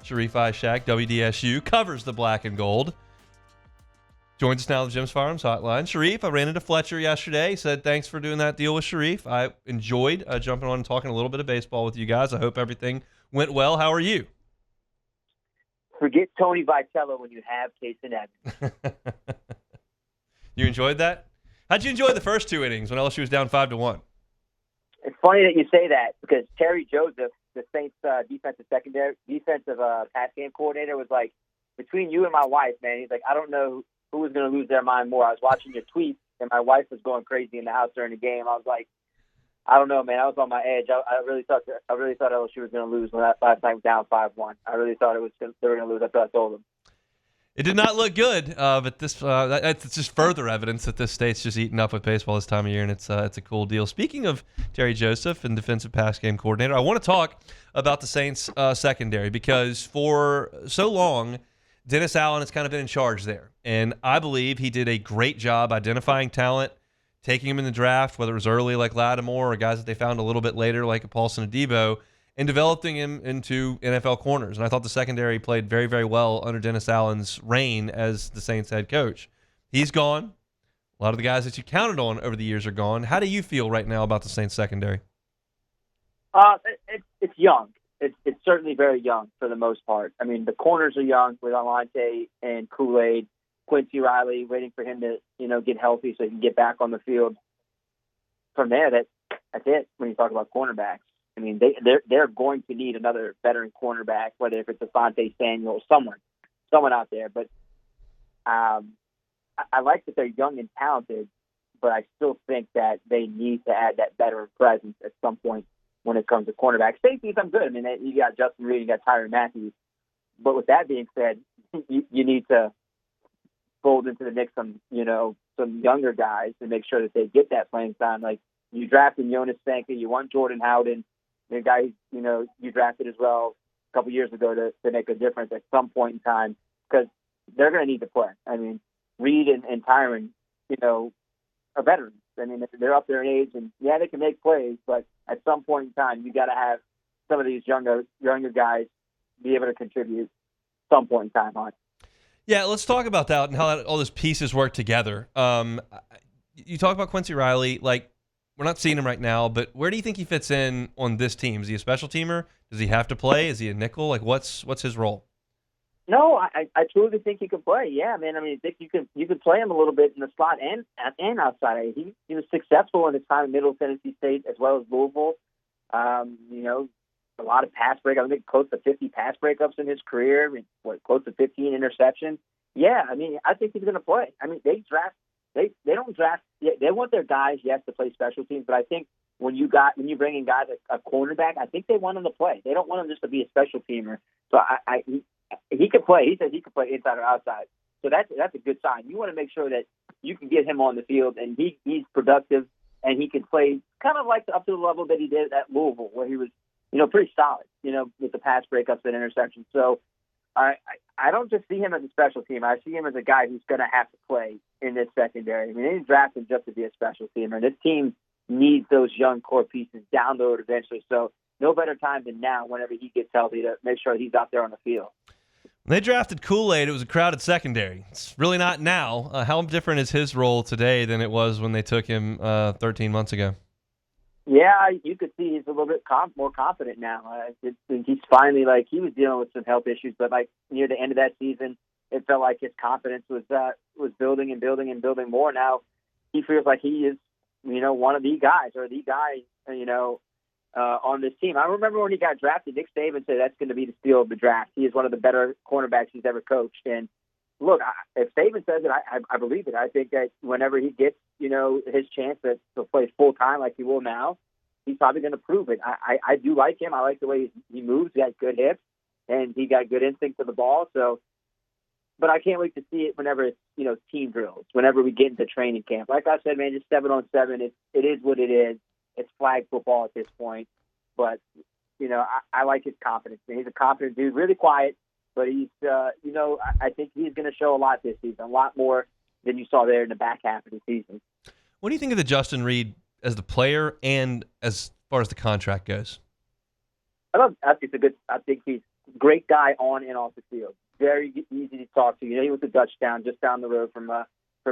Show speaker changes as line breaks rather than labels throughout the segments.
Sharif Ishaq, WDSU, covers the black and gold. Joins us now on the Jim's Firearms Hotline. Sharif, I ran into Fletcher yesterday. He said, thanks for doing that deal with Sharif. I enjoyed jumping on and talking a little bit of baseball with you guys. I hope everything went well. How are you?
Forget Tony Vitello when you have Casey Evans.
You enjoyed that? How'd you enjoy the first two innings when LSU was down 5-1?
It's funny that you say that because Terry Joseph, the Saints defensive pass game coordinator, was like, between you and my wife, man, he's like, I don't know who was going to lose their mind more. I was watching your tweets, and my wife was going crazy in the house during the game. I was like, I don't know, man. I was on my edge. I really thought LSU was going to lose when that last time down 5-1. I really thought they were going to lose. That's what I told them.
It did not look good, but that's just further evidence that this state's just eating up with baseball this time of year, and it's a cool deal. Speaking of Terry Joseph and defensive pass game coordinator, I want to talk about the Saints secondary because for so long, Dennis Allen has kind of been in charge there, and I believe he did a great job identifying talent, taking him in the draft, whether it was early like Lattimore or guys that they found a little bit later like a Paulson Adebo, and developing him into NFL corners. And I thought the secondary played very, very well under Dennis Allen's reign as the Saints head coach. He's gone. A lot of the guys that you counted on over the years are gone. How do you feel right now about the Saints secondary?
It's young. It's certainly very young for the most part. I mean, the corners are young with Alontae and Kool-Aid. Quincy Riley, waiting for him to, get healthy so he can get back on the field. From there, that's it when you talk about cornerbacks. I mean, they're going to need another veteran cornerback, whether if it's Asante Samuel or someone out there. But I like that they're young and talented, but I still think that they need to add that veteran presence at some point when it comes to cornerback. Safeties, I'm good. I mean, you got Justin Reid, you got Tyrann Matthews. But with that being said, you need to fold into the mix some younger guys to make sure that they get that playing time. Like you drafted Jonas Sanka, you want Jordan Howden, the guy you drafted as well a couple years ago to make a difference at some point in time because they're going to need to play. I mean, Reed and Tyrann, are veterans. I mean, they're up there in age, and yeah, they can make plays, but at some point in time, you got to have some of these younger guys be able to contribute some point in time on.
Yeah, let's talk about that and how all those pieces work together. You talk about Quincy Riley, like we're not seeing him right now, but where do you think he fits in on this team? Is he a special teamer? Does he have to play? Is he a nickel? Like what's his role?
No, I truly think he can play. Yeah, man. I mean, I think you could play him a little bit in the slot and outside. He was successful in his time in Middle Tennessee State as well as Louisville. A lot of pass breakups. I think close to 50 pass breakups in his career. I mean, close to 15 interceptions. Yeah, I mean, I think he's going to play. I mean, they don't draft. They want their guys, yes, to play special teams, but I think when you bring in guys like a cornerback, I think they want him to play. They don't want him just to be a special teamer. So he could play. He says he could play inside or outside. So that's a good sign. You want to make sure that you can get him on the field and he's productive and he can play kind of like up to the level that he did at Louisville, where he was, pretty solid, with the pass breakups and interceptions. So I don't just see him as a special teamer. I see him as a guy who's going to have to play in this secondary. I mean, they didn't draft him just to be a special teamer. This team needs those young core pieces down the road eventually. So no better time than now whenever he gets healthy to make sure he's out there on the field.
When they drafted Kool-Aid, it was a crowded secondary. It's really not now. How different is his role today than it was when they took him 13 months ago?
Yeah, you could see he's a little bit more confident now. He's finally, he was dealing with some health issues, but near the end of that season, it felt like his confidence was building and building and building more. Now he feels like he is, one of the guys or the guy, on this team. I remember when he got drafted, Nick Saban said that's going to be the steal of the draft. He is one of the better cornerbacks he's ever coached. And look, if Saban says it, I believe it. I think that whenever he gets, his chance to play full time like he will now, he's probably going to prove it. I do like him. I like the way he moves. He got good hips, and he got good instinct for the ball. So, but I can't wait to see it whenever it's, team drills, whenever we get into training camp. Like I said, man, just 7-on-7. It is what it is. It's flag football at this point. But, I like his confidence. He's a confident dude, really quiet, but he's, I think he's going to show a lot this season, a lot more than you saw there in the back half of the season.
What do you think of the Justin Reid as the player and as far as the contract goes?
I think he's great guy on and off the field. Very easy to talk to. You know, he was a Dutchtown, just down the road from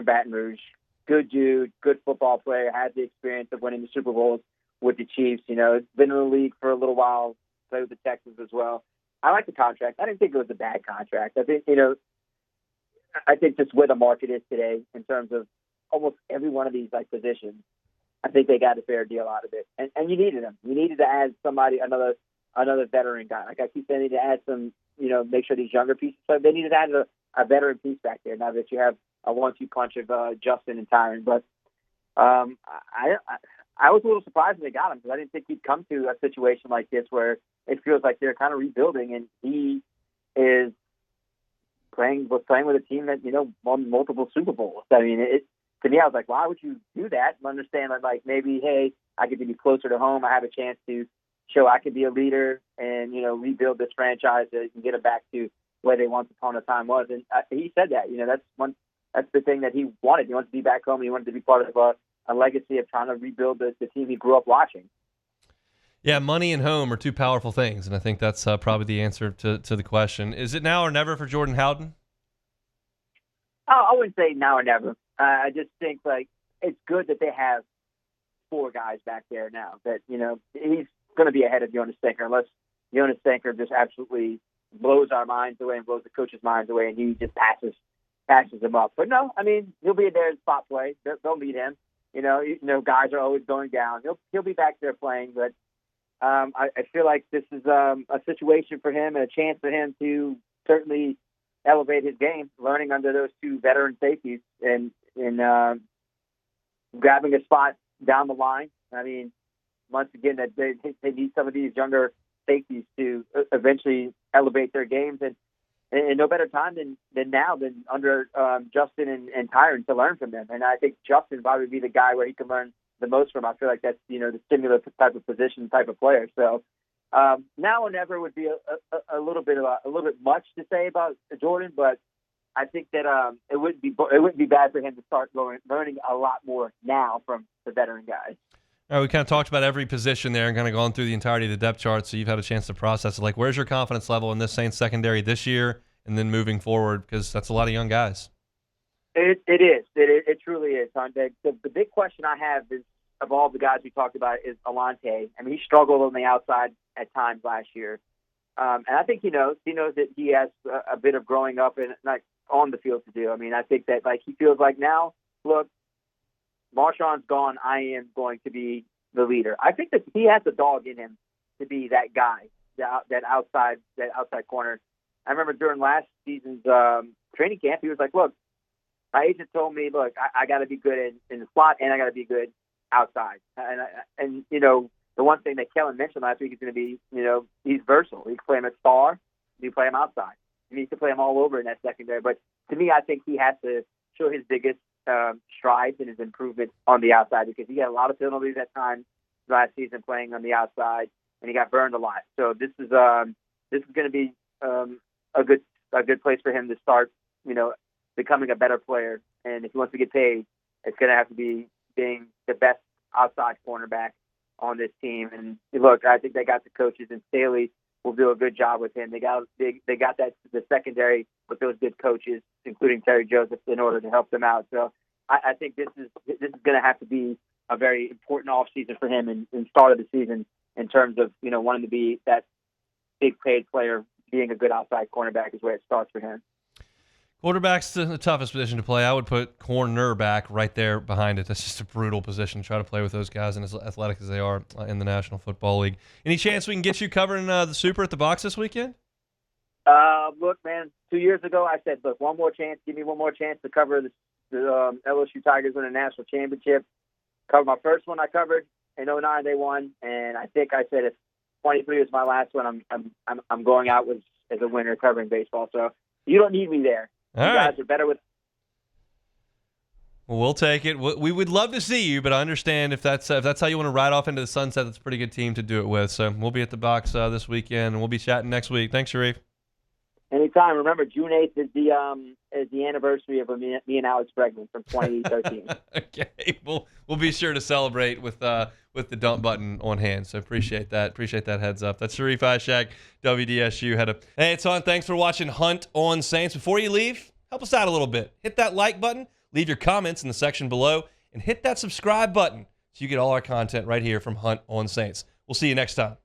Baton Rouge. Good dude, good football player. Had the experience of winning the Super Bowls with the Chiefs. You know, been in the league for a little while. Played with the Texans as well. I like the contract. I didn't think it was a bad contract. I think, you know, I think just where the market is today in terms of almost every one of these like positions, I think they got a fair deal out of it. And you needed them. You needed to add somebody, another veteran guy. Like I keep saying, they need to add some, you know, make sure these younger pieces. So they needed to add a veteran piece back there. Now that you have a 1-2 punch of Justin and Tyron, but I was a little surprised when they got him because I didn't think he'd come to a situation like this where it feels like they're kind of rebuilding, and he is playing with a team that, you know, won multiple Super Bowls. I mean, to me, I was like, why would you do that? I understand that, like, maybe, hey, I get to be closer to home. I have a chance to show I can be a leader and, you know, rebuild this franchise and get it back to where they once upon a time was. And he said that, you know, that's the thing that he wanted. He wanted to be back home. He wanted to be part of a legacy of trying to rebuild the team he grew up watching.
Yeah, money and home are two powerful things, and I think that's probably the answer to the question. Is it now or never for Jordan Howden?
Oh, I wouldn't say now or never. I just think, like, it's good that they have 4 guys back there now that, you know, he's going to be ahead of Jonas Stanker unless Jonas Stanker just absolutely blows our minds away and blows the coach's minds away and he just passes him up. But no, I mean, he'll be there in spot play. They'll meet him. You know, guys are always going down. He'll be back there playing, but I feel like this is a situation for him and a chance for him to certainly elevate his game, learning under those 2 veteran safeties and grabbing a spot down the line. I mean, once again, that they need some of these younger safeties to eventually elevate their games, and no better time than now than under Justin and Tyron to learn from them. And I think Justin probably be the guy where he can learn the most from. I feel like that's, you know, the similar type of position, type of player. So now or never would be a little bit much to say about Jordan, but I think that it wouldn't be bad for him to start learning a lot more now from the veteran guys.
All right, we kind of talked about every position there and kind of gone through the entirety of the depth chart, so you've had a chance to process it. Like, where's your confidence level in this Saints secondary this year and then moving forward? Because that's a lot of young guys.
It is. It truly is, Hunter. The big question I have is, of all the guys we talked about, is Alontae. I mean, he struggled on the outside at times last year. And I think he knows that he has a bit of growing up and like on the field to do. I mean, I think that, like, he feels like now, look, Marshawn's gone, I am going to be the leader. I think that he has the dog in him to be that guy, that outside corner. I remember during last season's training camp, he was like, look, my agent told me, look, I got to be good in the slot and I got to be good outside. And you know, the one thing that Kellen mentioned last week is going to be, you know, he's versatile. He can play him at star. You play him outside. I mean, he can play him all over in that secondary. But to me, I think he has to show his biggest strides and his improvement on the outside, because he had a lot of penalties at times last season playing on the outside, and he got burned a lot. So this is going to be a good place for him to start, you know, becoming a better player. And if he wants to get paid, it's going to have to be being the best outside cornerback on this team. And look, I think they got the coaches, and Staley will do a good job with him. They got that the secondary with those good coaches, including Terry Joseph, in order to help them out. So I think this is going to have to be a very important offseason for him in start of the season in terms of, you know, wanting to be that big paid player. Being a good outside cornerback is where it starts for him.
Quarterback's the toughest position to play. I would put cornerback right there behind it. That's just a brutal position to try to play with those guys and as athletic as they are in the National Football League. Any chance we can get you covering the Super at the box this weekend?
Look, man, 2 years ago I said, look, one more chance. Give me one more chance to cover the LSU Tigers win a national championship. Cover my first one I covered in 2009. They won, and I think I said if 23 is my last one, I'm going out as a winner covering baseball. So you don't need me there.
All
you
right.
guys are better with.
Well, we'll take it. We would love to see you, but I understand if that's how you want to ride off into the sunset. That's a pretty good team to do it with. So we'll be at the box this weekend, and we'll be chatting next week. Thanks, Sharif.
Anytime. Remember, June 8th is the anniversary of me and Alex Bregman from 2013.
Okay, we'll be sure to celebrate with the dump button on hand. So appreciate that. Appreciate that heads up. That's Sharif Ishaq, WDSU head up. Hey, it's on. Thanks for watching Hunt on Saints. Before you leave, help us out a little bit. Hit that like button, leave your comments in the section below, and hit that subscribe button so you get all our content right here from Hunt on Saints. We'll see you next time.